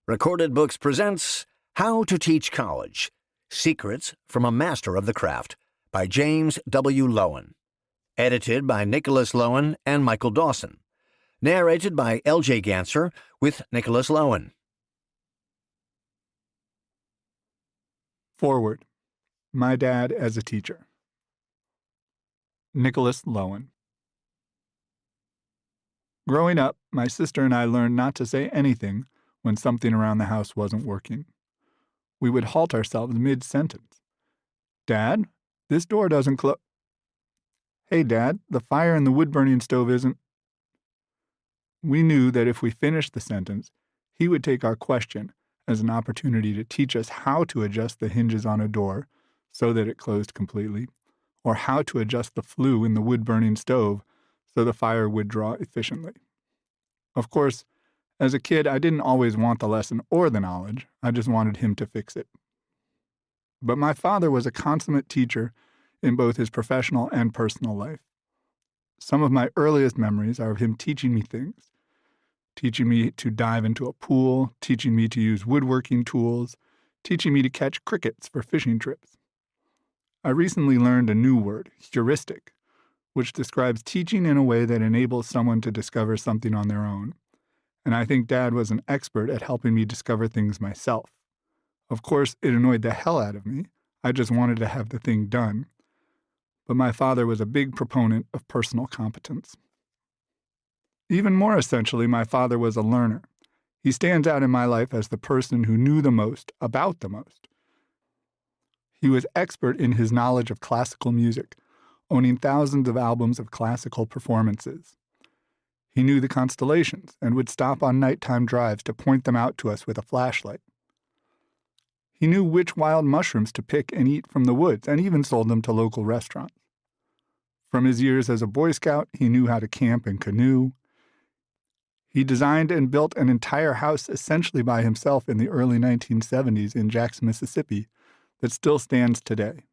Recorded Books presents How to Teach College: Secrets from a Master of the Craft by James W. Loewen. Edited by Nicholas Loewen and Michael Dawson. Narrated by L.J. Ganser with Nicholas Loewen. Forward. My Dad as a Teacher. Nicholas Loewen. Growing up, my sister and I learned not to say anything when something around the house wasn't working. We would halt ourselves mid-sentence. "Dad, this door doesn't close." "Hey, Dad, the fire in the wood-burning stove isn't..." We knew that if we finished the sentence, he would take our question as an opportunity to teach us how to adjust the hinges on a door so that it closed completely, or how to adjust the flue in the wood-burning stove so the fire would draw efficiently. Of course, as a kid, I didn't always want the lesson or the knowledge. I just wanted him to fix it. But my father was a consummate teacher in both his professional and personal life. Some of my earliest memories are of him teaching me things. Teaching me to dive into a pool, teaching me to use woodworking tools, teaching me to catch crickets for fishing trips. I recently learned a new word, heuristic, which describes teaching in a way that enables someone to discover something on their own. And I think Dad was an expert at helping me discover things myself. Of course, it annoyed the hell out of me. I just wanted to have the thing done. But my father was a big proponent of personal competence. Even more essentially, my father was a learner. He stands out in my life as the person who knew the most about the most. He was expert in his knowledge of classical music, owning thousands of albums of classical performances. He knew the constellations and would stop on nighttime drives to point them out to us with a flashlight. He knew which wild mushrooms to pick and eat from the woods, and even sold them to local restaurants. From his years as a Boy Scout, he knew how to camp and canoe. He designed and built an entire house essentially by himself in the early 1970s in Jackson, Mississippi, that still stands today.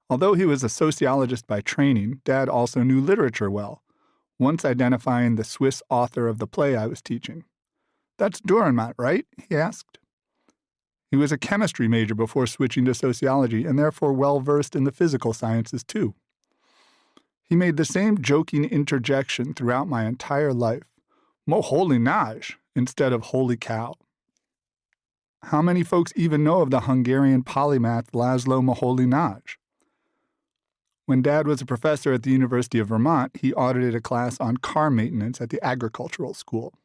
Although he was a sociologist by training, Dad also knew literature well, once identifying the Swiss author of the play I was teaching. "That's Dürrenmatt, right?" he asked. He was a chemistry major before switching to sociology and therefore well-versed in the physical sciences too. He made the same joking interjection throughout my entire life, "Moholy naj," instead of "holy cow." How many folks even know of the Hungarian polymath Laszlo Moholy-Nagy? When Dad was a professor at the University of Vermont, he audited a class on car maintenance at the agricultural school.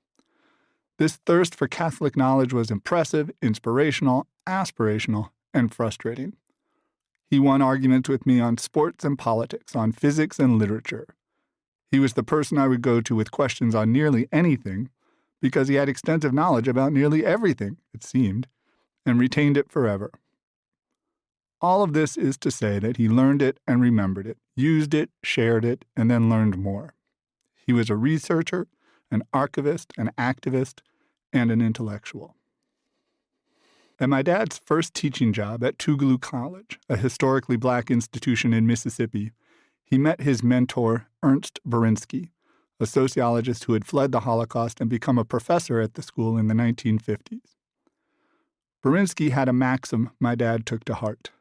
This thirst for Catholic knowledge was impressive, inspirational, aspirational, and frustrating. He won arguments with me on sports and politics, on physics and literature. He was the person I would go to with questions on nearly anything, because he had extensive knowledge about nearly everything, it seemed, and retained it forever. All of this is to say that he learned it and remembered it, used it, shared it, and then learned more. He was a researcher, an archivist, an activist, and an intellectual. At my dad's first teaching job at Tougaloo College, a historically black institution in Mississippi, he met his mentor, Ernst Berinsky, a sociologist who had fled the Holocaust and become a professor at the school in the 1950s. Berinsky had a maxim my dad took to heart: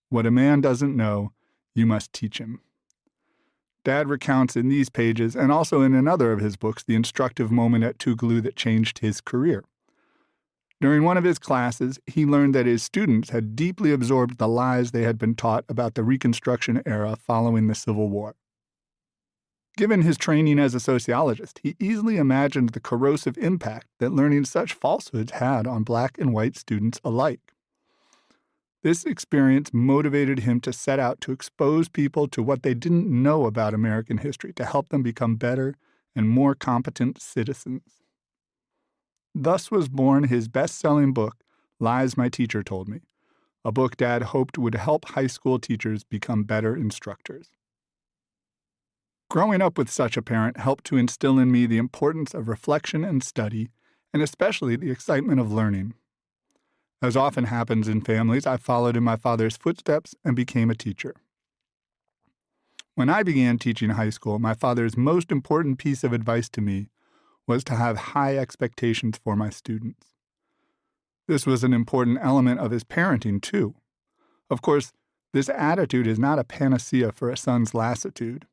"What a man doesn't know, you must teach him." Dad recounts in these pages, and also in another of his books, the instructive moment at Tougaloo that changed his career. During one of his classes, he learned that his students had deeply absorbed the lies they had been taught about the Reconstruction era following the Civil War. Given his training as a sociologist, he easily imagined the corrosive impact that learning such falsehoods had on black and white students alike. This experience motivated him to set out to expose people to what they didn't know about American history to help them become better and more competent citizens. Thus was born his best-selling book, Lies My Teacher Told Me, a book Dad hoped would help high school teachers become better instructors. Growing up with such a parent helped to instill in me the importance of reflection and study, and especially the excitement of learning. As often happens in families, I followed in my father's footsteps and became a teacher. When I began teaching high school, my father's most important piece of advice to me was to have high expectations for my students. This was an important element of his parenting, too. Of course, this attitude is not a panacea for a son's lassitude.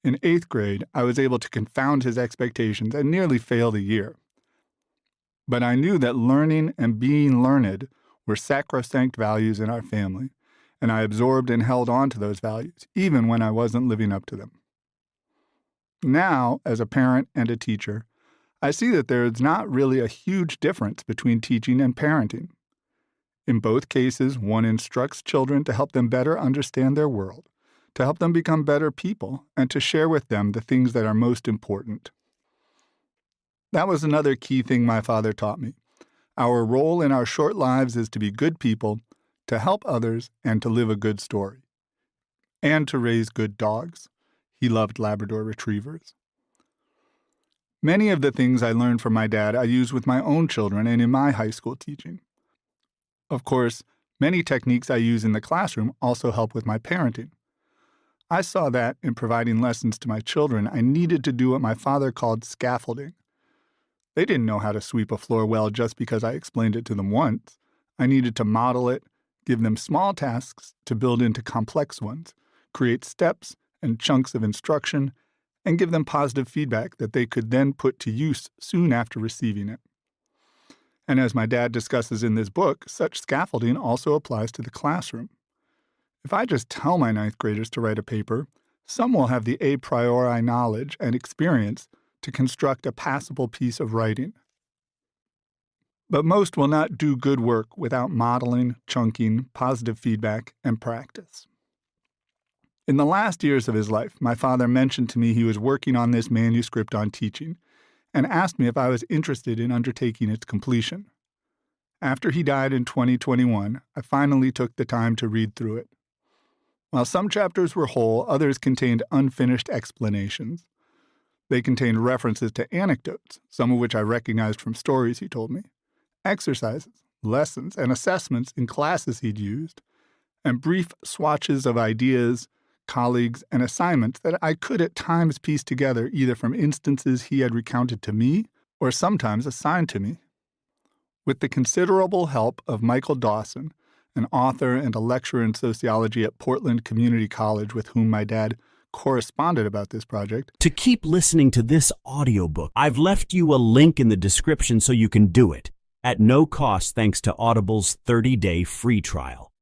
In 8th grade, I was able to confound his expectations and nearly fail the year. But I knew that learning and being learned were sacrosanct values in our family, and I absorbed and held on to those values, even when I wasn't living up to them. Now, as a parent and a teacher, I see that there is not really a huge difference between teaching and parenting. In both cases, one instructs children to help them better understand their world, to help them become better people, and to share with them the things that are most important. That was another key thing my father taught me. Our role in our short lives is to be good people, to help others, and to live a good story. And to raise good dogs. He loved Labrador retrievers. Many of the things I learned from my dad I use with my own children and in my high school teaching. Of course, many techniques I use in the classroom also help with my parenting. I saw that, in providing lessons to my children, I needed to do what my father called scaffolding. They didn't know how to sweep a floor well just because I explained it to them once. I needed to model it, give them small tasks to build into complex ones, create steps and chunks of instruction, and give them positive feedback that they could then put to use soon after receiving it. And as my dad discusses in this book, such scaffolding also applies to the classroom. If I just tell my 9th graders to write a paper, some will have the a priori knowledge and experience to construct a passable piece of writing. But most will not do good work without modeling, chunking, positive feedback, and practice. In the last years of his life, my father mentioned to me he was working on this manuscript on teaching, and asked me if I was interested in undertaking its completion. After he died in 2021, I finally took the time to read through it. While some chapters were whole, others contained unfinished explanations. They contained references to anecdotes, some of which I recognized from stories he told me, exercises, lessons, and assessments in classes he'd used, and brief swatches of ideas, colleagues, and assignments that I could at times piece together either from instances he had recounted to me or sometimes assigned to me. With the considerable help of Michael Dawson, an author and a lecturer in sociology at Portland Community College with whom my dad corresponded about this project. To keep listening to this audiobook, I've left you a link in the description so you can do it, at no cost thanks to Audible's 30-day free trial.